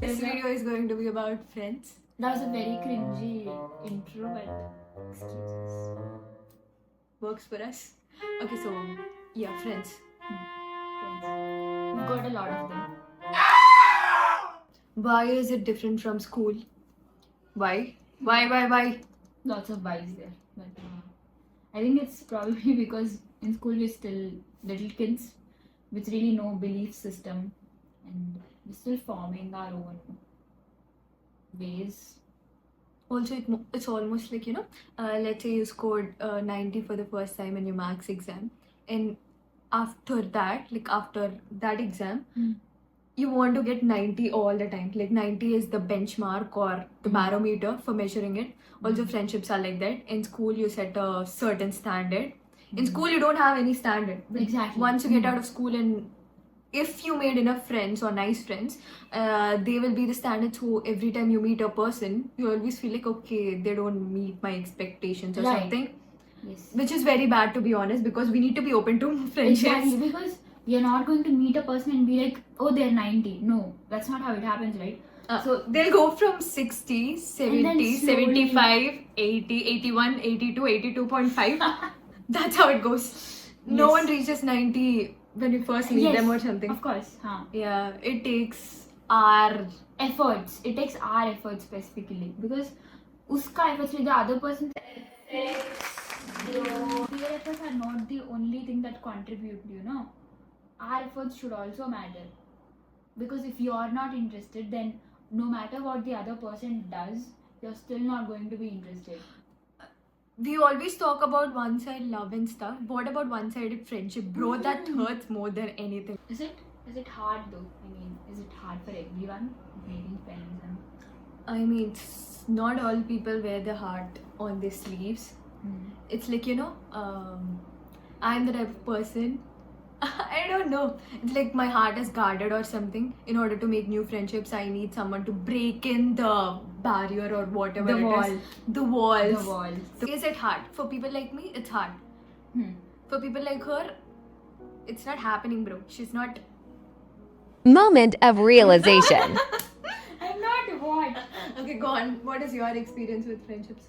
This video is going to be about friends. That was a very cringy intro, but excuses. Works for us. Okay, so yeah, friends. Friends. We've got a lot of them. Why is it different from school? Why? Why? Lots of vibes there. But I think it's probably because in school we're still little kids with really no belief system and we're still forming our own ways. Also, it's almost like, let's say you scored 90 for the first time in your maths exam, and after that exam, you want to get 90 all the time. Like 90 is the benchmark or the barometer for measuring it. Also, friendships are like that. In school, you set a certain standard. In school, you don't have any standard. But Exactly. once you get out of school, and if you made enough friends or nice friends, they will be the standard. So every time you meet a person, you always feel like, okay, they don't meet my expectations or Right. something. Yes. Which is very bad, to be honest, because we need to be open to friendships. Exactly, because you're not going to meet a person and be like, oh, they're 90. No, that's not how it happens, right? So they'll go from 60, And 70, then slowly- 75, 80, 81, 82, 82.5. That's how it goes. No Yes. one reaches 90 when you first meet Yes, them or something. Of course, Yeah, it takes our... efforts. It takes our efforts specifically because uska efforts with the other person's efforts. Your efforts are not the only thing that contribute. Our efforts should also matter because if you are not interested, then no matter what the other person does, you're still not going to be interested. We always talk about one-sided love and stuff. What about one-sided friendship? Bro, that hurts more than anything. Is it hard though? I mean, is it hard for everyone making friends and? I mean, not all people wear their heart on their sleeves. It's like, I'm the type of person, I don't know, it's like my heart is guarded or something. In order to make new friendships, I need someone to break in the barrier or whatever The it wall. is. The walls. The walls. So is it hard? For people like me, it's hard. For people like her, it's not happening, bro. She's not... Moment of realization. I'm not what? Okay, go on. What is your experience with friendships?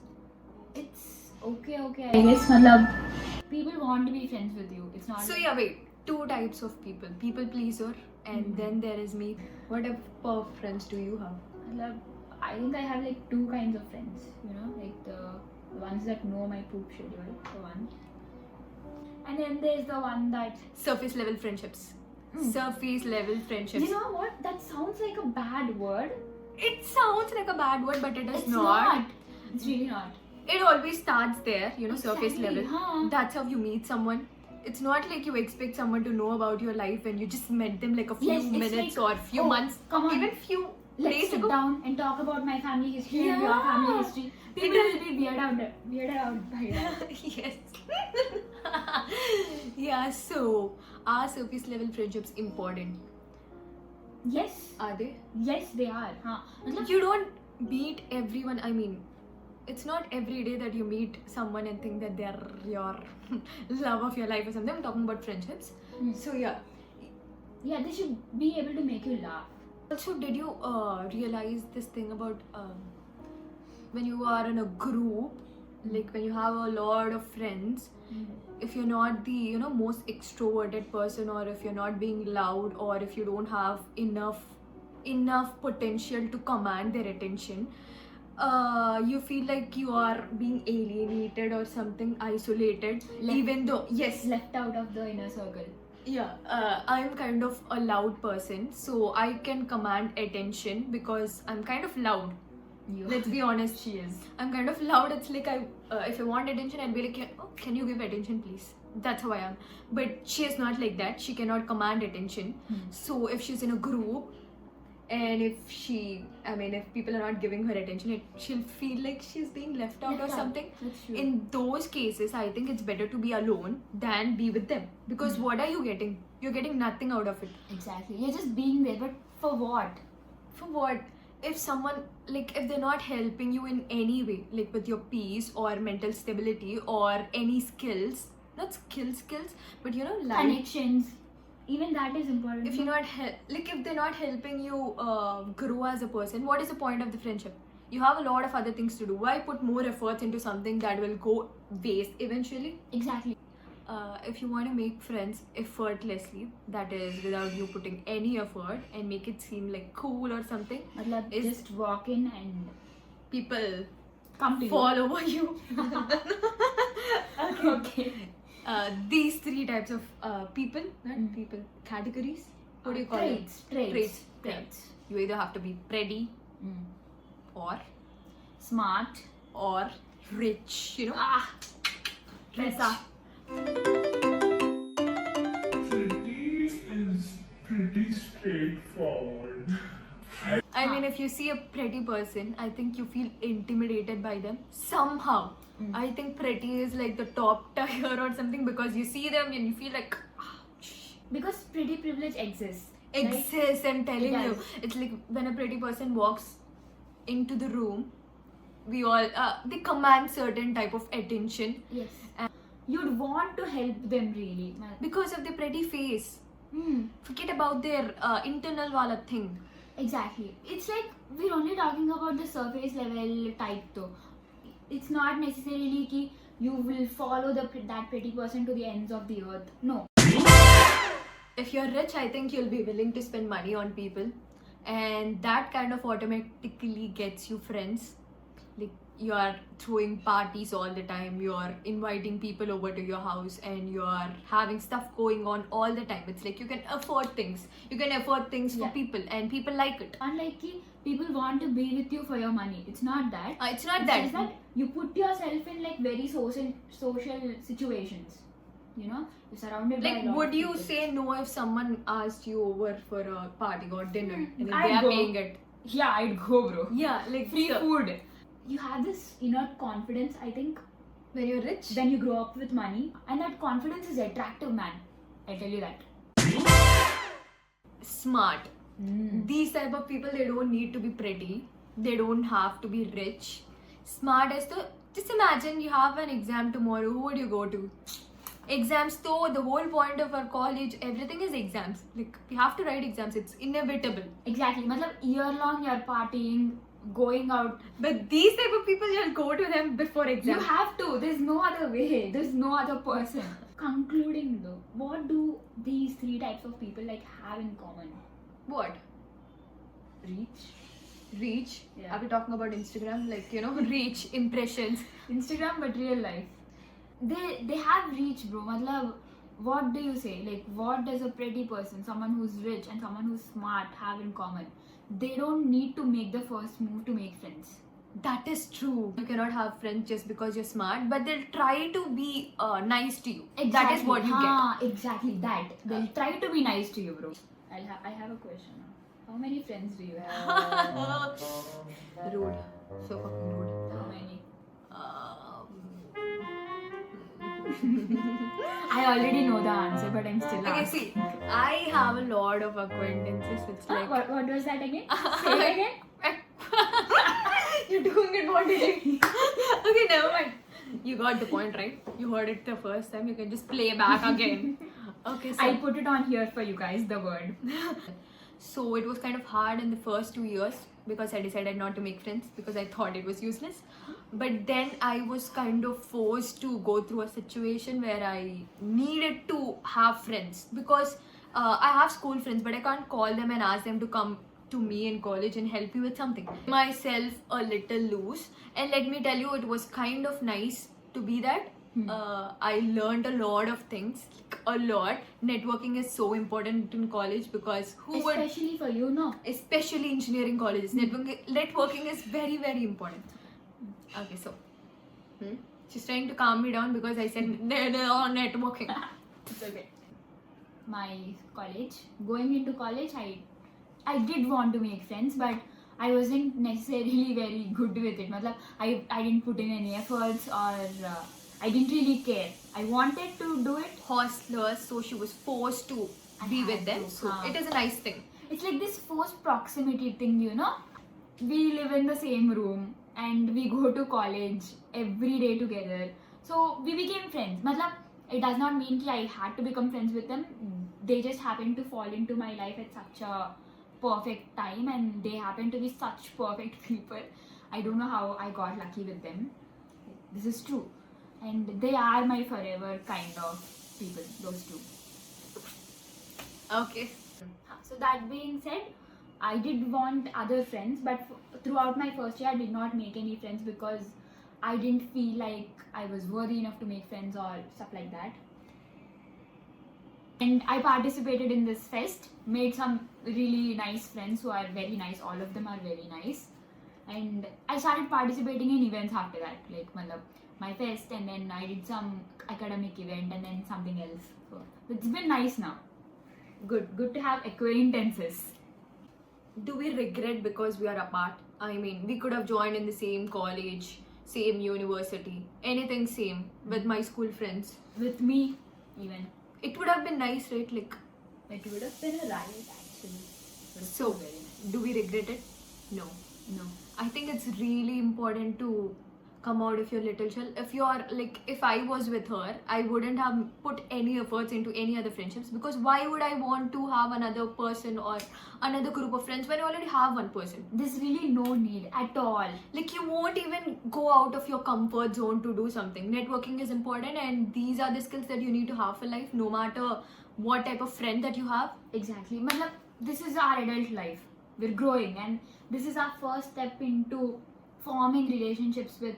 It's okay. I guess people want to be friends with you. It's not. So yeah, wait. Two types of people. People pleaser, and then there is me. What type of friends do you have? I think I have like two kinds of friends. Like the ones that know my poop schedule, for one. And then there's the one that... Surface level friendships. Surface level friendships. You know what? That sounds like a bad word. It sounds like a bad word, but it is It's not. It's really not. It always starts there, surface Exactly, level. huh? That's how you meet someone. It's not like you expect someone to know about your life and you just met them like a few Yes, it's minutes like, or few oh, months, come on. even few Let's days sit ago. down and talk about my family history and your Yeah. family history. People will be weirded out by that. Yes. Yeah, so are surface level friendships important? Yes. Are they? Yes, they are. Matlab, You don't meet everyone. I mean, it's not every day that you meet someone and think that they're your love of your life or something. I'm talking about friendships. So yeah. yeah, they should be able to make you laugh. Also, did you realize this thing about when you are in a group, like when you have a lot of friends, if you're not the most extroverted person, or if you're not being loud, or if you don't have enough potential to command their attention, you feel like you are being alienated or something, isolated, Left- even though yes, Left out of the inner circle. I'm kind of a loud person, so I can command attention because I'm kind of loud. Let's be honest. She is. I'm kind of loud. It's like if I want attention, I'd be like, oh, can you give attention, please? That's how I am. But she is not like that. She cannot command attention. So if she's in a group, and if people are not giving her attention, she'll feel like she's being left out or something. That's true. In those cases, I think it's better to be alone than be with them. Because what are you getting? You're getting nothing out of it. Exactly. You're just being there, but for what? For what? If someone, like, if they're not helping you in any way, like with your peace or mental stability or any skills, not skills, but life. Connections. Even that is important. If you're not if they're not helping you grow as a person, what is the point of the friendship? You have a lot of other things to do. Why put more efforts into something that will go waste eventually? Exactly. If you want to make friends effortlessly, that is without you putting any effort, and make it seem like cool or something, Matlab, just walk in and people come to fall over you. you. Okay. These three types of people, not people, categories. What do you call it? Traits. Yeah. You either have to be pretty, or Smart. or rich. Dress up. Pretty is pretty straightforward. I mean, if you see a pretty person, I think you feel intimidated by them somehow. I think pretty is like the top tier or something, because you see them and you feel like, Because pretty privilege exists. exists. I'm telling It you, does. it's like when a pretty person walks into the room, we all they command certain type of attention Yes. You'd want to help them really. because of their pretty face. Hmm. Forget about their internal wala thing. Exactly. It's like we're only talking about the surface level type though. It's not necessarily ki you will follow that pretty person to the ends of the earth. No. If you're rich, I think you'll be willing to spend money on people, and that kind of automatically gets you friends. Like, you are throwing parties all the time, you're inviting people over to your house, and you're having stuff going on all the time. It's like you can afford things. You can afford things for Yeah. people, and people like it. Unlike ki people want to be with you for your money. It's not that. It's not It's that. just that you put yourself in like very social situations. You're surrounded by a Like, lot would of you people. say no if someone asked you over for a party or dinner and then I'd they are go. paying it? Yeah, I'd go, bro. Yeah, like Free so- food. You have this inner confidence, I think, when you're rich. when you grow up with money, and that confidence is attractive, man. I tell you that. Smart. These type of people, they don't need to be pretty, they don't have to be rich. Smart is the, just imagine you have an exam tomorrow, who would you go to? Exams though, the whole point of our college, everything is exams. Like, we have to write exams, it's inevitable. Exactly. Matlab, year long you're partying, going out. But these type of people, you'll go to them before You exam. have to. There's no other way. There's no other person. Concluding though, what do these three types of people like have in common? What? Reach. Yeah. Are we talking about Instagram? Like, reach, impressions. Instagram, but real life. They have reach, bro. Matlab, what do you say? Like, what does a pretty person, someone who's rich and someone who's smart have in common? They don't need to make the first move to make friends. That is true. You cannot have friends just because you're smart, but they'll try to be nice to you. That is what you get. Exactly that. They'll try to be nice to you, bro. I have a question. How many friends do you have? Rude. So fucking rude. How many? Um, I already know the answer, but I'm still okay, asking. see, I have a lot of acquaintances. It's like What was that again? Say it again. you're doing it what okay, never mind. You got the point, right? You heard it the first time. You can just play back again. Okay, so I'll put it on here for you guys, the word. So it was kind of hard in the first 2 years because I decided not to make friends because I thought it was useless. But then I was kind of forced to go through a situation where I needed to have friends because I have school friends, but I can't call them and ask them to come to me in college and help me with something. Myself a little loose, and let me tell you, it was kind of nice to be that. I learned a lot of things, like a lot. Networking is so important in college because Especially for you, no? especially engineering colleges, networking is very, very important. Okay, so she's trying to calm me down because I said they're all networking. It's okay. My college, going into college, I did want to make friends, but I wasn't necessarily very good with it. Matlab, I didn't put in any efforts, or I didn't really care. I wanted to do it. Hostlers, so she was forced to I be had with them. to, So huh. it is a nice thing. It's like this forced proximity thing, you know. We live in the same room and we go to college every day together. So we became friends. Matlab, it does not mean that I had to become friends with them. They just happened to fall into my life at such a perfect time, and they happen to be such perfect people. I don't know how I got lucky with them. This is true. And they are my forever kind of people, those two. Okay. So that being said, I did want other friends, but throughout my first year, I did not make any friends because I didn't feel like I was worthy enough to make friends or stuff like that. And I participated in this fest, made some really nice friends who are very nice. All of them are very nice. And I started participating in events after that, like my fest, and then I did some academic event and then something else. So it's been nice now. Good to have acquaintances. Do we regret because we are apart? I mean, we could have joined in the same college, same university, anything same with my school friends. With me, even. It would have been nice, right? Like, It would have been a riot actually. But it's so, very nice. do we regret it? No. No. I think it's really important to come out of your little shell. If you're like, if I was with her, I wouldn't have put any efforts into any other friendships, because why would I want to have another person or another group of friends when you already have one person? There's really no need at all. Like, you won't even go out of your comfort zone to do something. Networking is important, and these are the skills that you need to have for life, no matter what type of friend that you have. Exactly. Matlab, this is our adult life. We're growing, and this is our first step into forming relationships with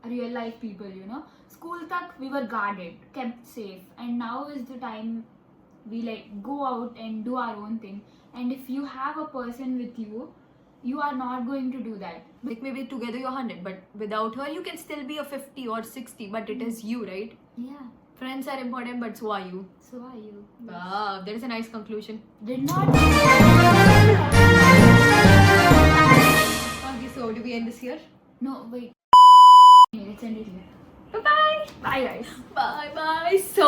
real life people, you know. School tak we were guarded, kept safe, and now is the time we like go out and do our own thing. And if you have a person with you, you are not going to do that. Like, maybe together you're 100, but without her, you can still be a 50 or 60, but it is you, right? Yeah. Friends are important, but so are you. So are you. Wow, that is a nice conclusion. Did not. Okay, so do we end this here? No, wait. Let's end it here. Bye-bye. Bye, guys. Bye-bye. So